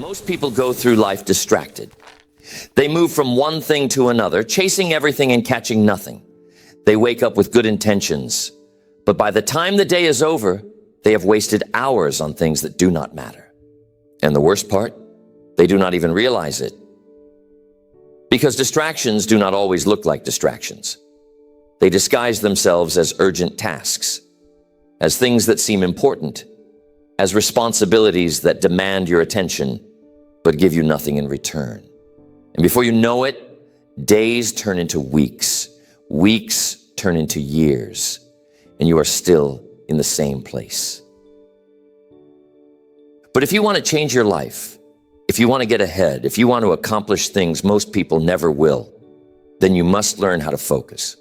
Most people go through life distracted. They move from one thing to another, chasing everything and catching nothing. They wake up with good intentions, but by the time the day is over, they have wasted hours on things that do not matter. And the worst part, they do not even realize it. Because distractions do not always look like distractions. They disguise themselves as urgent tasks, as things that seem important, as responsibilities that demand your attention, but give you nothing in return. And before you know it, days turn into weeks, weeks turn into years, and you are still in the same place. But if you want to change your life, if you want to get ahead, if you want to accomplish things most people never will, then you must learn how to focus.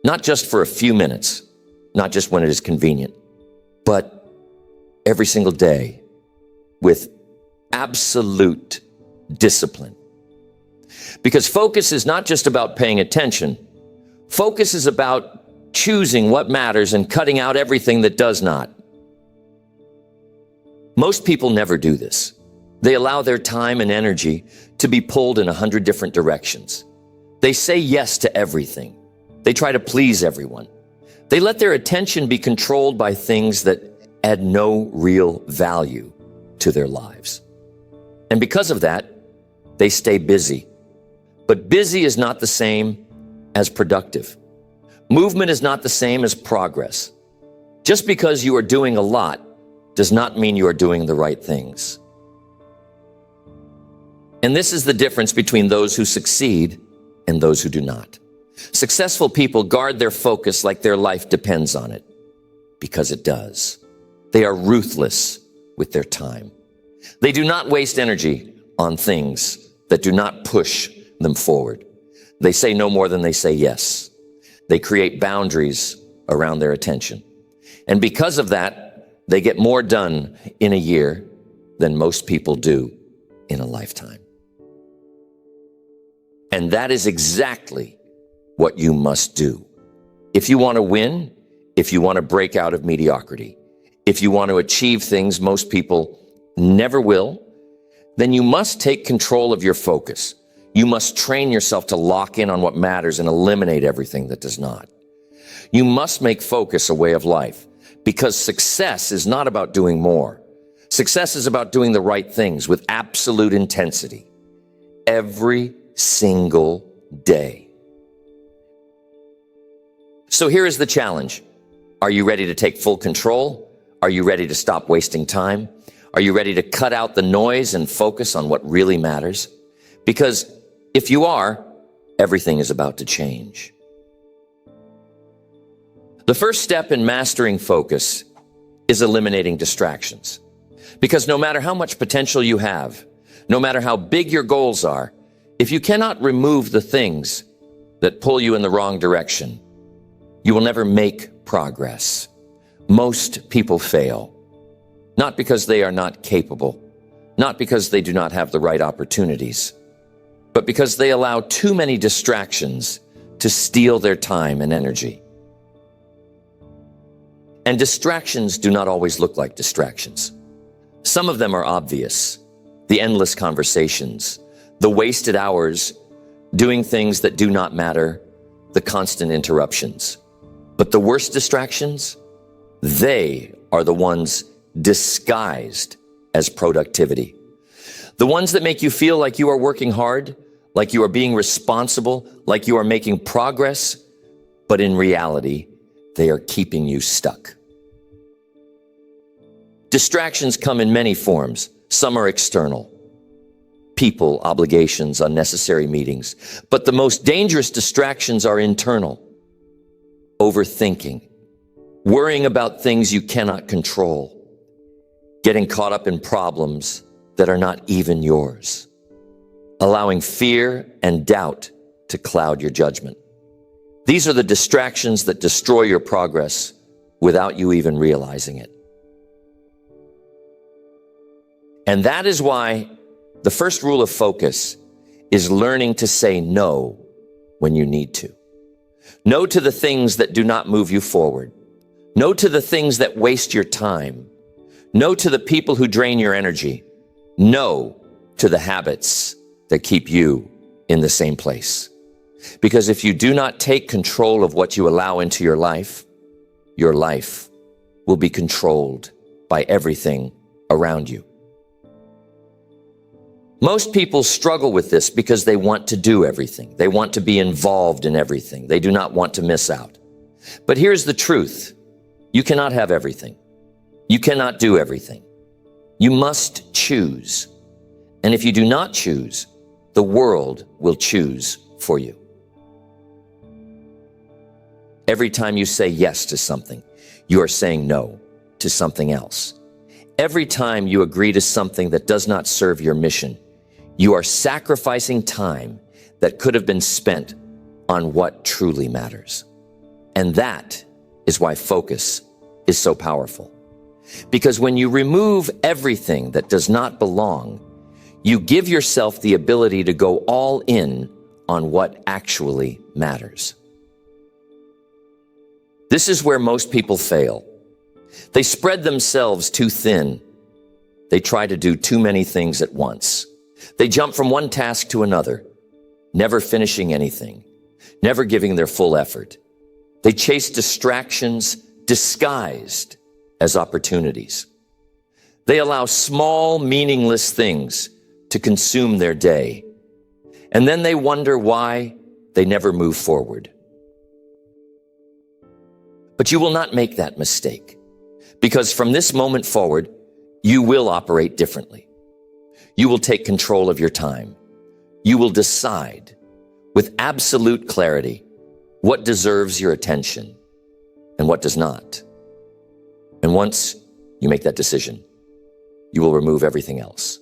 Not just for a few minutes, not just when it is convenient, but every single day with absolute discipline. Because focus is not just about paying attention. Focus is about choosing what matters and cutting out everything that does not. Most people never do this. They allow their time and energy to be pulled in 100 different directions. They say yes to everything. They try to please everyone. They let their attention be controlled by things that add no real value to their lives. And because of that, they stay busy. But busy is not the same as productive. Movement is not the same as progress. Just because you are doing a lot does not mean you are doing the right things. And this is the difference between those who succeed and those who do not. Successful people guard their focus like their life depends on it, because it does. They are ruthless with their time. They do not waste energy on things that do not push them forward. They say no more than they say yes. They create boundaries around their attention. And because of that, they get more done in a year than most people do in a lifetime. And that is exactly what you must do. If you want to win, if you want to break out of mediocrity, if you want to achieve things most people never will, then you must take control of your focus. You must train yourself to lock in on what matters and eliminate everything that does not. You must make focus a way of life, because success is not about doing more. Success is about doing the right things with absolute intensity every single day. So here is the challenge. Are you ready to take full control? Are you ready to stop wasting time? Are you ready to cut out the noise and focus on what really matters? Because if you are, everything is about to change. The first step in mastering focus is eliminating distractions. Because no matter how much potential you have, no matter how big your goals are, if you cannot remove the things that pull you in the wrong direction, you will never make progress. Most people fail, not because they are not capable, not because they do not have the right opportunities, but because they allow too many distractions to steal their time and energy. And distractions do not always look like distractions. Some of them are obvious. The endless conversations, the wasted hours, doing things that do not matter, the constant interruptions. But the worst distractions, they are the ones disguised as productivity. The ones that make you feel like you are working hard, like you are being responsible, like you are making progress, but in reality, they are keeping you stuck. Distractions come in many forms. Some are external. People, obligations, unnecessary meetings. But the most dangerous distractions are internal. Overthinking, worrying about things you cannot control, getting caught up in problems that are not even yours, allowing fear and doubt to cloud your judgment. These are the distractions that destroy your progress without you even realizing it. And that is why the first rule of focus is learning to say no when you need to. No to the things that do not move you forward. No to the things that waste your time. No to the people who drain your energy. No to the habits that keep you in the same place. Because if you do not take control of what you allow into your life will be controlled by everything around you. Most people struggle with this because they want to do everything. They want to be involved in everything. They do not want to miss out. But here's the truth. You cannot have everything. You cannot do everything. You must choose. And if you do not choose, the world will choose for you. Every time you say yes to something, you are saying no to something else. Every time you agree to something that does not serve your mission, you are sacrificing time that could have been spent on what truly matters. And that is why focus is so powerful. Because when you remove everything that does not belong, you give yourself the ability to go all in on what actually matters. This is where most people fail. They spread themselves too thin. They try to do too many things at once. They jump from one task to another, never finishing anything, never giving their full effort. They chase distractions disguised as opportunities. They allow small, meaningless things to consume their day. And then they wonder why they never move forward. But you will not make that mistake, because from this moment forward, you will operate differently. You will take control of your time. You will decide with absolute clarity what deserves your attention and what does not. And once you make that decision, you will remove everything else.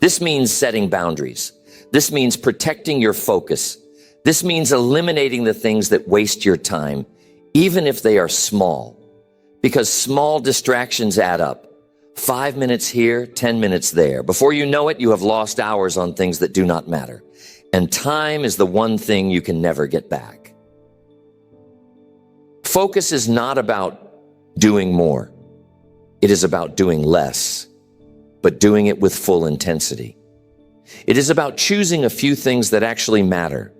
This means setting boundaries. This means protecting your focus. This means eliminating the things that waste your time, even if they are small, because small distractions add up. 5 minutes here, 10 minutes there. Before you know it, you have lost hours on things that do not matter. And time is the one thing you can never get back. Focus is not about doing more. It is about doing less, but doing it with full intensity. It is about choosing a few things that actually matter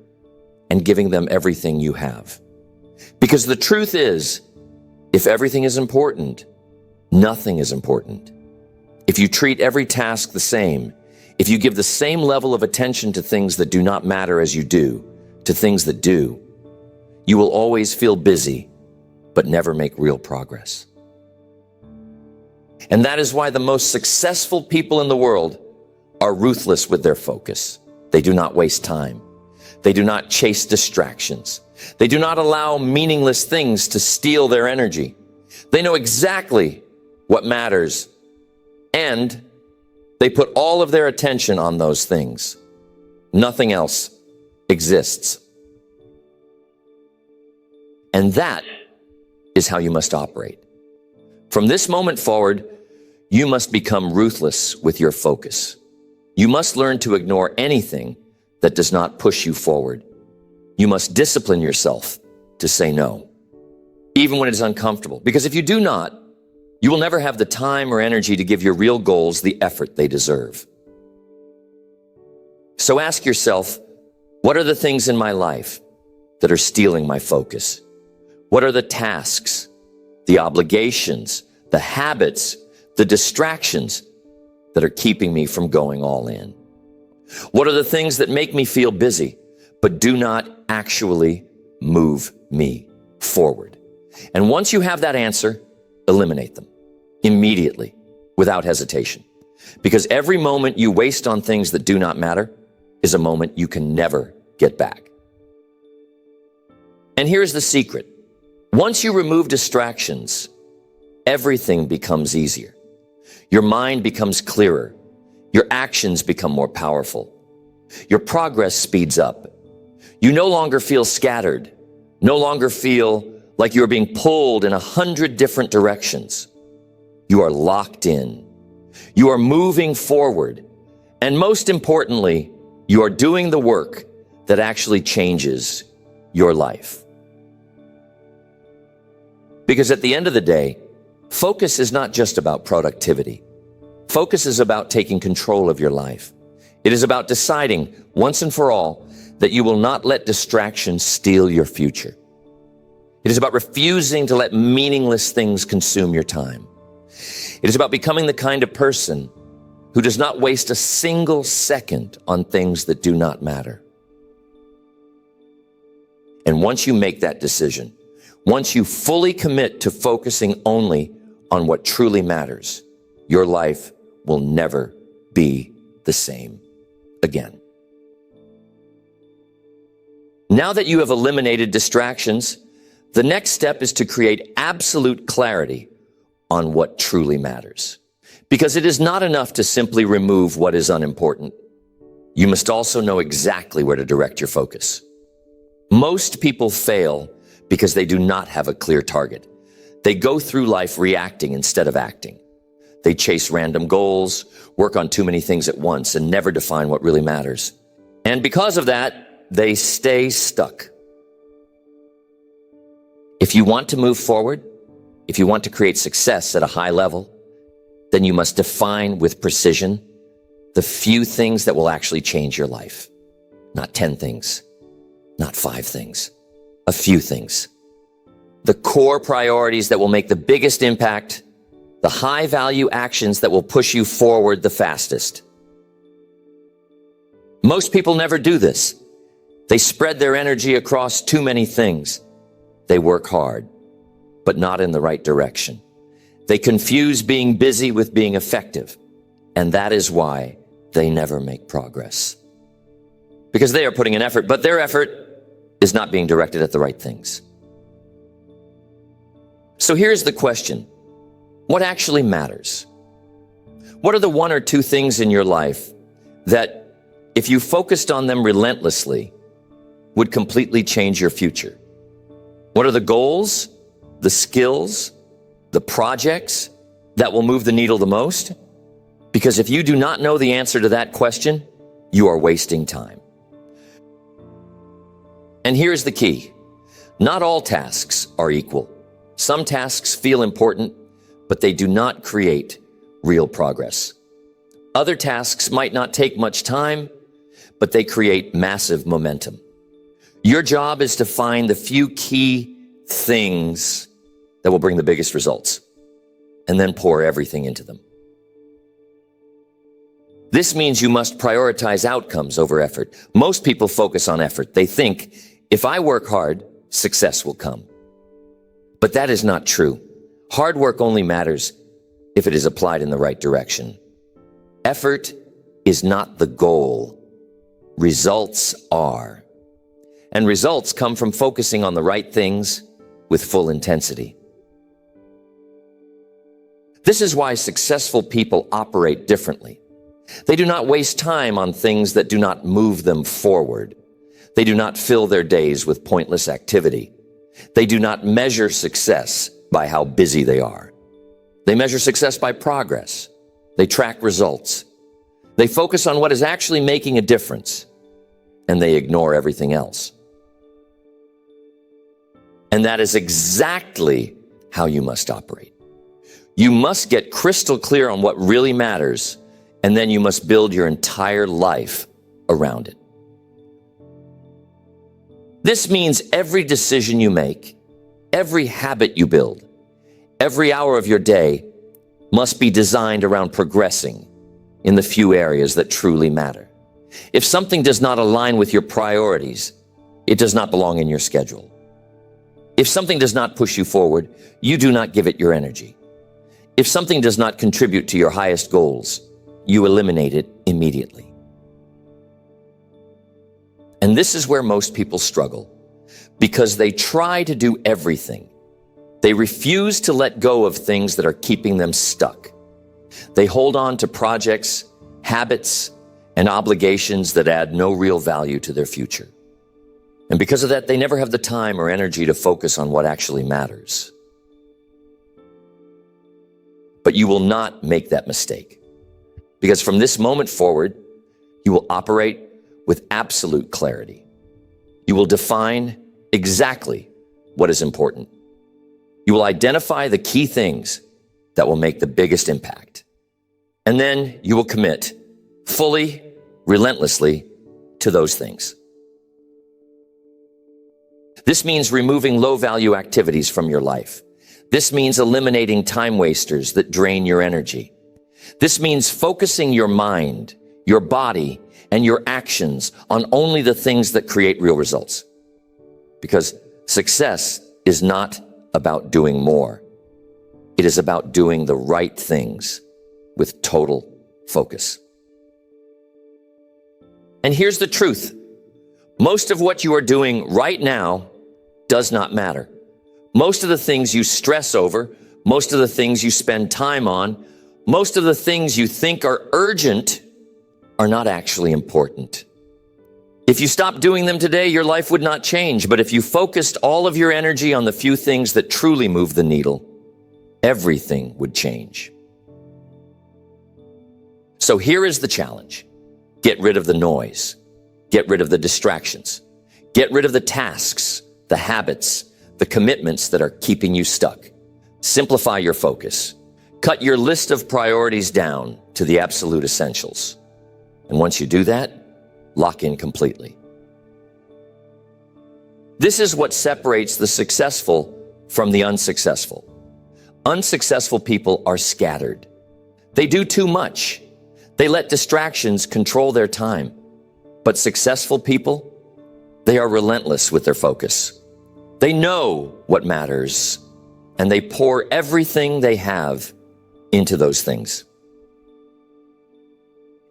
and giving them everything you have. Because the truth is, if everything is important, nothing is important. If you treat every task the same, if you give the same level of attention to things that do not matter as you do to things that do, you will always feel busy, but never make real progress. And that is why the most successful people in the world are ruthless with their focus. They do not waste time. They do not chase distractions. They do not allow meaningless things to steal their energy. They know exactly what matters, and they put all of their attention on those things. Nothing else exists. And that is how you must operate. From this moment forward, you must become ruthless with your focus. You must learn to ignore anything that does not push you forward. You must discipline yourself to say no, even when it is uncomfortable. Because if you do not, you will never have the time or energy to give your real goals the effort they deserve. So ask yourself, what are the things in my life that are stealing my focus? What are the tasks, the obligations, the habits, the distractions that are keeping me from going all in? What are the things that make me feel busy, but do not actually move me forward? And once you have that answer, eliminate them immediately, without hesitation. Because every moment you waste on things that do not matter is a moment you can never get back. And here's the secret. Once you remove distractions, everything becomes easier. Your mind becomes clearer. Your actions become more powerful. Your progress speeds up. You no longer feel scattered, no longer feel like you're being pulled in 100 different directions. You are locked in. You are moving forward. And most importantly, you are doing the work that actually changes your life. Because at the end of the day, focus is not just about productivity. Focus is about taking control of your life. It is about deciding once and for all that you will not let distractions steal your future. It is about refusing to let meaningless things consume your time. It is about becoming the kind of person who does not waste a single second on things that do not matter. And once you make that decision, once you fully commit to focusing only on what truly matters, your life will never be the same again. Now that you have eliminated distractions, the next step is to create absolute clarity on what truly matters. Because it is not enough to simply remove what is unimportant. You must also know exactly where to direct your focus. Most people fail because they do not have a clear target. They go through life reacting instead of acting. They chase random goals, work on too many things at once, and never define what really matters. And because of that, they stay stuck. If you want to move forward, if you want to create success at a high level, then you must define with precision the few things that will actually change your life. Not 10 things, not 5 things, a few things. The core priorities that will make the biggest impact, the high-value actions that will push you forward the fastest. Most people never do this. They spread their energy across too many things. They work hard, but not in the right direction. They confuse being busy with being effective, and that is why they never make progress. Because they are putting in effort, but their effort is not being directed at the right things. So here's the question. What actually matters? What are the 1 or 2 things in your life that, if you focused on them relentlessly, would completely change your future? What are the goals, the skills, the projects that will move the needle the most? Because if you do not know the answer to that question, you are wasting time. And here's the key. Not all tasks are equal. Some tasks feel important, but they do not create real progress. Other tasks might not take much time, but they create massive momentum. Your job is to find the few key things that will bring the biggest results, and then pour everything into them. This means you must prioritize outcomes over effort. Most people focus on effort. They think, if I work hard, success will come. But that is not true. Hard work only matters if it is applied in the right direction. Effort is not the goal. Results are. And results come from focusing on the right things with full intensity. This is why successful people operate differently. They do not waste time on things that do not move them forward. They do not fill their days with pointless activity. They do not measure success by how busy they are. They measure success by progress. They track results. They focus on what is actually making a difference, and they ignore everything else. And that is exactly how you must operate. You must get crystal clear on what really matters, and then you must build your entire life around it. This means every decision you make, every habit you build, every hour of your day must be designed around progressing in the few areas that truly matter. If something does not align with your priorities, it does not belong in your schedule. If something does not push you forward, you do not give it your energy. If something does not contribute to your highest goals, you eliminate it immediately. And this is where most people struggle, because they try to do everything. They refuse to let go of things that are keeping them stuck. They hold on to projects, habits, and obligations that add no real value to their future. And because of that, they never have the time or energy to focus on what actually matters. But you will not make that mistake, because from this moment forward, you will operate with absolute clarity. You will define exactly what is important. You will identify the key things that will make the biggest impact. And then you will commit fully, relentlessly to those things. This means removing low-value activities from your life. This means eliminating time wasters that drain your energy. This means focusing your mind, your body, and your actions on only the things that create real results. Because success is not about doing more. It is about doing the right things with total focus. And here's the truth. Most of what you are doing right now does not matter. Most of the things you stress over, most of the things you spend time on, most of the things you think are urgent are not actually important. If you stopped doing them today, your life would not change. But if you focused all of your energy on the few things that truly move the needle, everything would change. So here is the challenge. Get rid of the noise. Get rid of the distractions. Get rid of the tasks, the habits, the commitments that are keeping you stuck. Simplify your focus. Cut your list of priorities down to the absolute essentials. And once you do that, lock in completely. This is what separates the successful from the unsuccessful. Unsuccessful people are scattered. They do too much. They let distractions control their time. But successful people, they are relentless with their focus. They know what matters, and they pour everything they have into those things.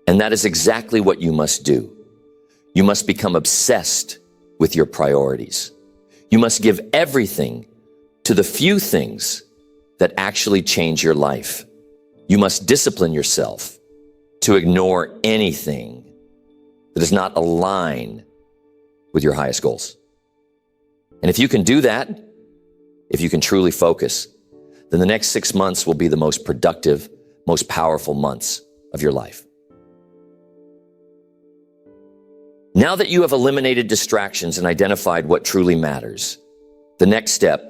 And that is exactly what you must do. You must become obsessed with your priorities. You must give everything to the few things that actually change your life. You must discipline yourself to ignore anything that does not align with your highest goals. And if you can do that, if you can truly focus, then the next 6 months will be the most productive, most powerful months of your life. Now that you have eliminated distractions and identified what truly matters, the next step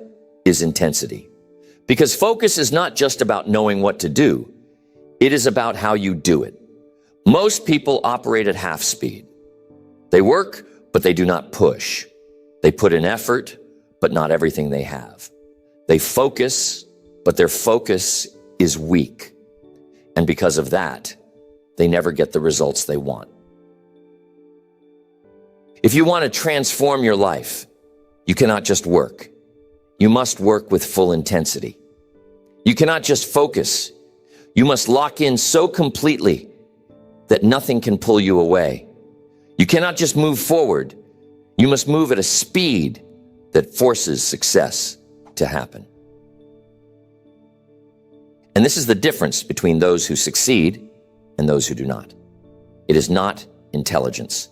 is intensity. Because focus is not just about knowing what to do, it is about how you do it. Most people operate at half speed. They work, but they do not push. They put in effort, but not everything they have. They focus, but their focus is weak. And because of that, they never get the results they want. If you want to transform your life, you cannot just work. You must work with full intensity. You cannot just focus. You must lock in so completely that nothing can pull you away. You cannot just move forward. You must move at a speed that forces success to happen. And this is the difference between those who succeed and those who do not. It is not intelligence.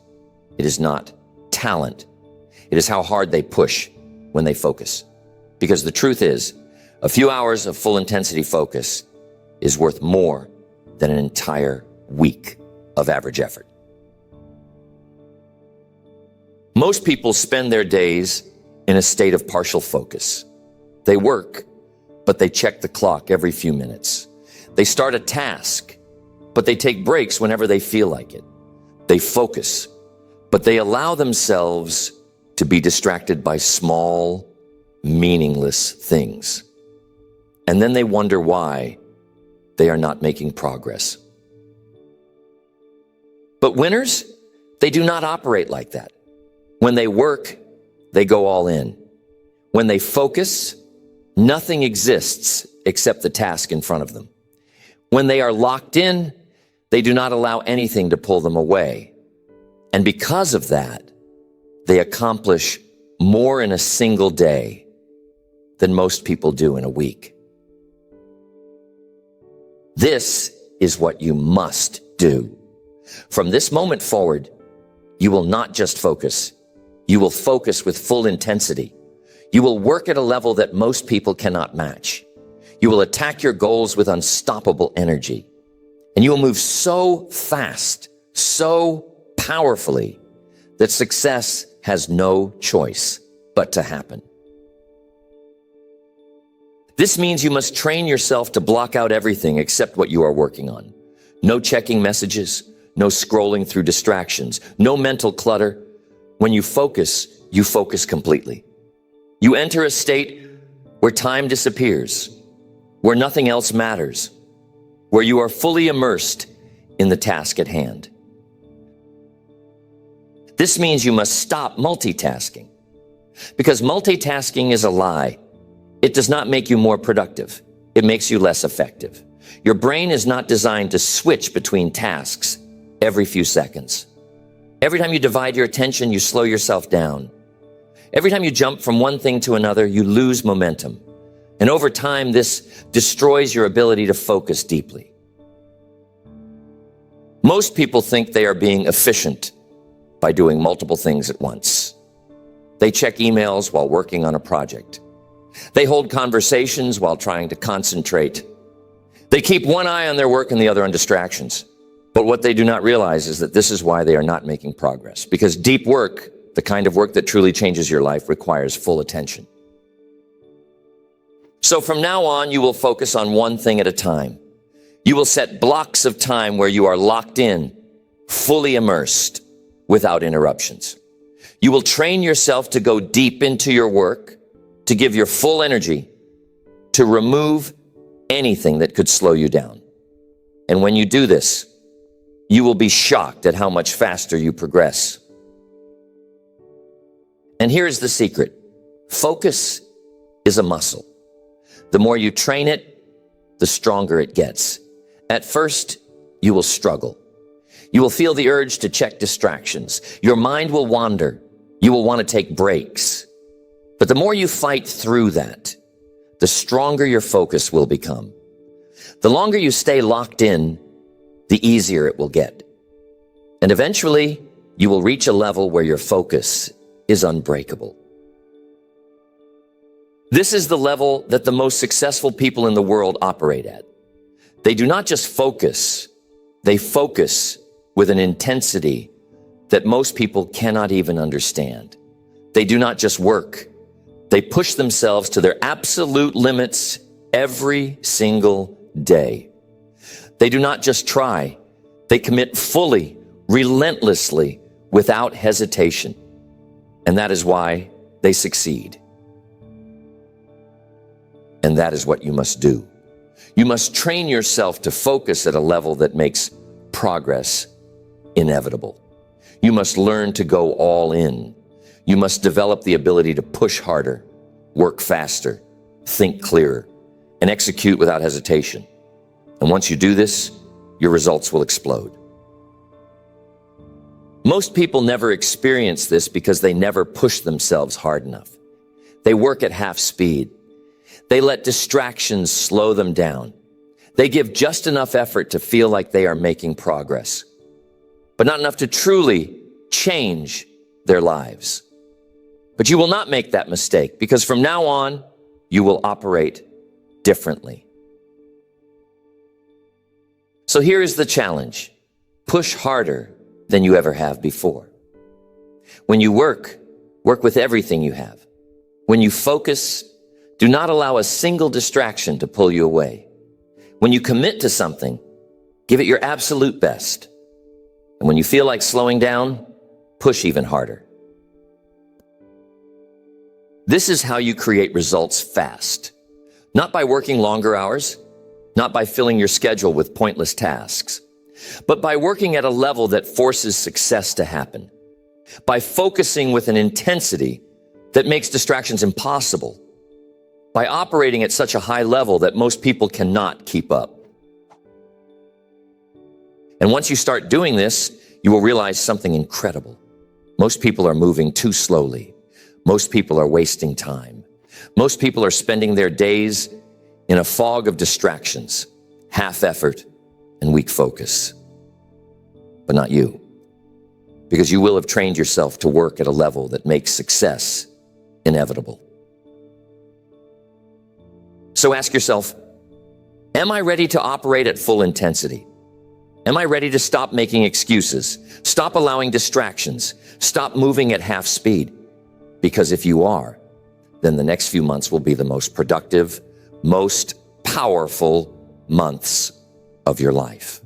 It is not talent. It is how hard they push when they focus. Because the truth is, a few hours of full intensity focus is worth more than an entire week of average effort. Most people spend their days in a state of partial focus. They work, but they check the clock every few minutes. They start a task, but they take breaks whenever they feel like it. They focus, but they allow themselves to be distracted by small, meaningless things. And then they wonder why they are not making progress. But winners, they do not operate like that. When they work, they go all in. When they focus, nothing exists except the task in front of them. When they are locked in, they do not allow anything to pull them away. And because of that, they accomplish more in a single day than most people do in a week. This is what you must do. From this moment forward, you will not just focus. You will focus with full intensity. You will work at a level that most people cannot match. You will attack your goals with unstoppable energy. And you will move so fast, so powerfully, that success has no choice but to happen. This means you must train yourself to block out everything except what you are working on. No checking messages, no scrolling through distractions, no mental clutter. When you focus completely. You enter a state where time disappears, where nothing else matters, where you are fully immersed in the task at hand. This means you must stop multitasking, because multitasking is a lie. It does not make you more productive. It makes you less effective. Your brain is not designed to switch between tasks every few seconds. Every time you divide your attention, you slow yourself down. Every time you jump from one thing to another, you lose momentum. And over time, this destroys your ability to focus deeply. Most people think they are being efficient by doing multiple things at once. They check emails while working on a project. They hold conversations while trying to concentrate. They keep one eye on their work and the other on distractions. But what they do not realize is that this is why they are not making progress. Because deep work, the kind of work that truly changes your life, requires full attention. So from now on, you will focus on one thing at a time. You will set blocks of time where you are locked in, fully immersed, without interruptions. You will train yourself to go deep into your work, to give your full energy, to remove anything that could slow you down. And when you do this, you will be shocked at how much faster you progress. And here's the secret. Focus is a muscle. The more you train it, the stronger it gets. At first, you will struggle. You will feel the urge to check distractions. Your mind will wander. You will want to take breaks. But the more you fight through that, the stronger your focus will become. The longer you stay locked in, the easier it will get. And eventually, you will reach a level where your focus is unbreakable. This is the level that the most successful people in the world operate at. They do not just focus, they focus with an intensity that most people cannot even understand. They do not just work, they push themselves to their absolute limits every single day. They do not just try, they commit fully, relentlessly, without hesitation. And that is why they succeed. And that is what you must do. You must train yourself to focus at a level that makes progress inevitable. You must learn to go all in. You must develop the ability to push harder, work faster, think clearer, and execute without hesitation. And once you do this, your results will explode. Most people never experience this because they never push themselves hard enough. They work at half speed. They let distractions slow them down. They give just enough effort to feel like they are making progress, but not enough to truly change their lives. But you will not make that mistake, because from now on, you will operate differently. So here is the challenge. Push harder than you ever have before. When you work with everything you have. When you focus, do not allow a single distraction to pull you away. When you commit to something, give it your absolute best. And when you feel like slowing down, push even harder. This is how you create results fast. Not by working longer hours, not by filling your schedule with pointless tasks, but by working at a level that forces success to happen. By focusing with an intensity that makes distractions impossible. By operating at such a high level that most people cannot keep up. And once you start doing this, you will realize something incredible. Most people are moving too slowly. Most people are wasting time. Most people are spending their days in a fog of distractions, half effort, and weak focus. But not you, because you will have trained yourself to work at a level that makes success inevitable. So ask yourself, am I ready to operate at full intensity? Am I ready to stop making excuses? Stop allowing distractions? Stop moving at half speed? Because if you are, then the next few months will be the most productive, most powerful months of your life.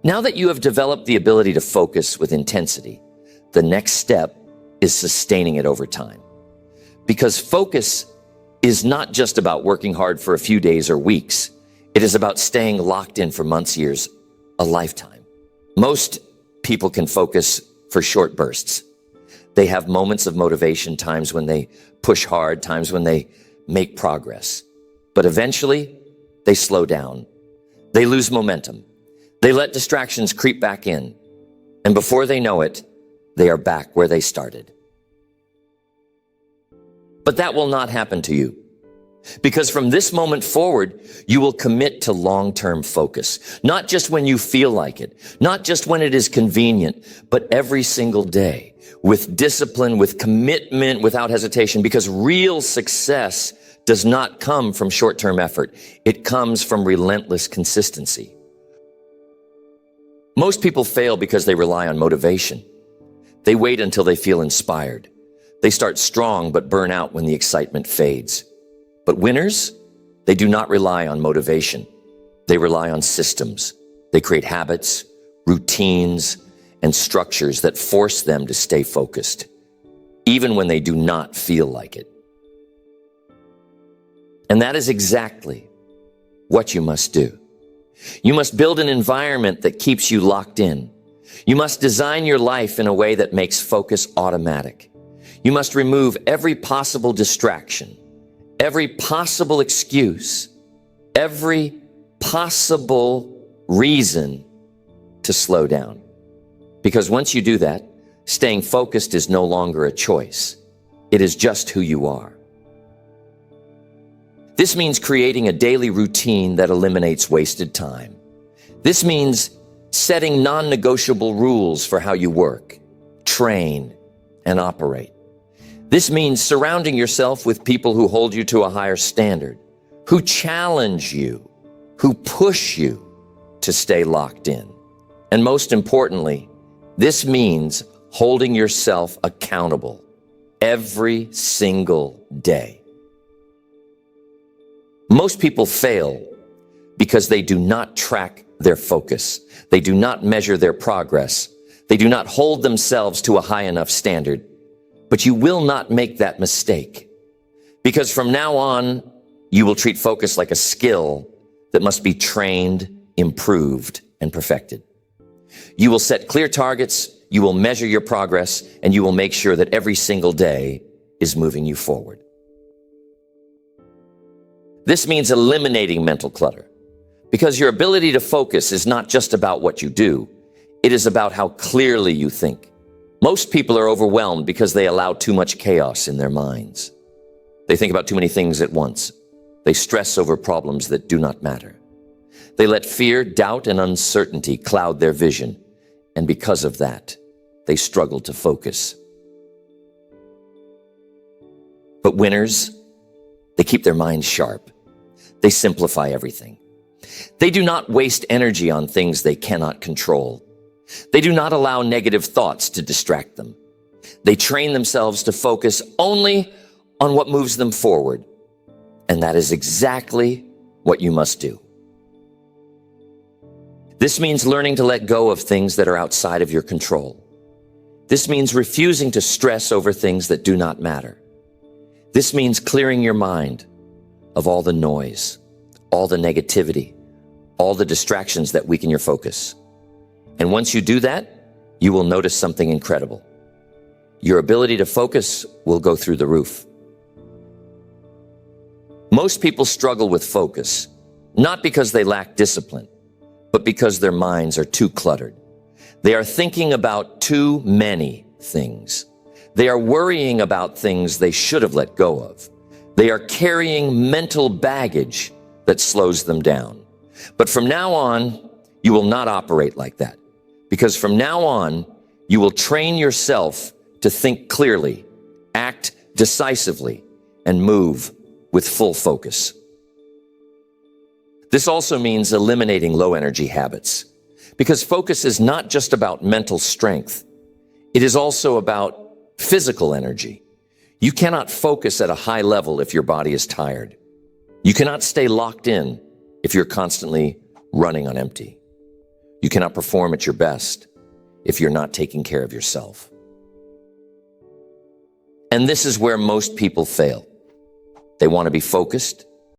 Now that you have developed the ability to focus with intensity, the next step is sustaining it over time. Because focus is not just about working hard for a few days or weeks. It is about staying locked in for months, years, a lifetime. Most people can focus for short bursts. They have moments of motivation, times when they push hard, times when they make progress. But eventually, they slow down. They lose momentum. They let distractions creep back in. And before they know it, they are back where they started. But that will not happen to you. Because from this moment forward, you will commit to long-term focus. Not just when you feel like it, not just when it is convenient, but every single day, with discipline, with commitment, without hesitation, because real success does not come from short-term effort. It comes from relentless consistency. Most people fail because they rely on motivation. They wait until they feel inspired. They start strong but burn out when the excitement fades. But winners, they do not rely on motivation. They rely on systems. They create habits, routines, and structures that force them to stay focused, even when they do not feel like it. And that is exactly what you must do. You must build an environment that keeps you locked in. You must design your life in a way that makes focus automatic. You must remove every possible distraction, every possible excuse, every possible reason to slow down. Because once you do that, staying focused is no longer a choice. It is just who you are. This means creating a daily routine that eliminates wasted time. This means setting non-negotiable rules for how you work, train, and operate. This means surrounding yourself with people who hold you to a higher standard, who challenge you, who push you to stay locked in. And most importantly, this means holding yourself accountable every single day. Most people fail because they do not track their focus. They do not measure their progress. They do not hold themselves to a high enough standard. But you will not make that mistake, because from now on, you will treat focus like a skill that must be trained, improved, and perfected. You will set clear targets, you will measure your progress, and you will make sure that every single day is moving you forward. This means eliminating mental clutter, because your ability to focus is not just about what you do, it is about how clearly you think. Most people are overwhelmed because they allow too much chaos in their minds. They think about too many things at once. They stress over problems that do not matter. They let fear, doubt, and uncertainty cloud their vision, and because of that, they struggle to focus. But winners, they keep their minds sharp. They simplify everything. They do not waste energy on things they cannot control. They do not allow negative thoughts to distract them. They train themselves to focus only on what moves them forward. And that is exactly what you must do. This means learning to let go of things that are outside of your control. This means refusing to stress over things that do not matter. This means clearing your mind of all the noise, all the negativity, all the distractions that weaken your focus. And once you do that, you will notice something incredible. Your ability to focus will go through the roof. Most people struggle with focus, not because they lack discipline, but because their minds are too cluttered. They are thinking about too many things. They are worrying about things they should have let go of. They are carrying mental baggage that slows them down. But from now on, you will not operate like that. Because from now on, you will train yourself to think clearly, act decisively, and move with full focus. This also means eliminating low-energy habits, because focus is not just about mental strength. It is also about physical energy. You cannot focus at a high level if your body is tired. You cannot stay locked in if you're constantly running on empty. You cannot perform at your best if you're not taking care of yourself. And this is where most people fail. They want to be focused,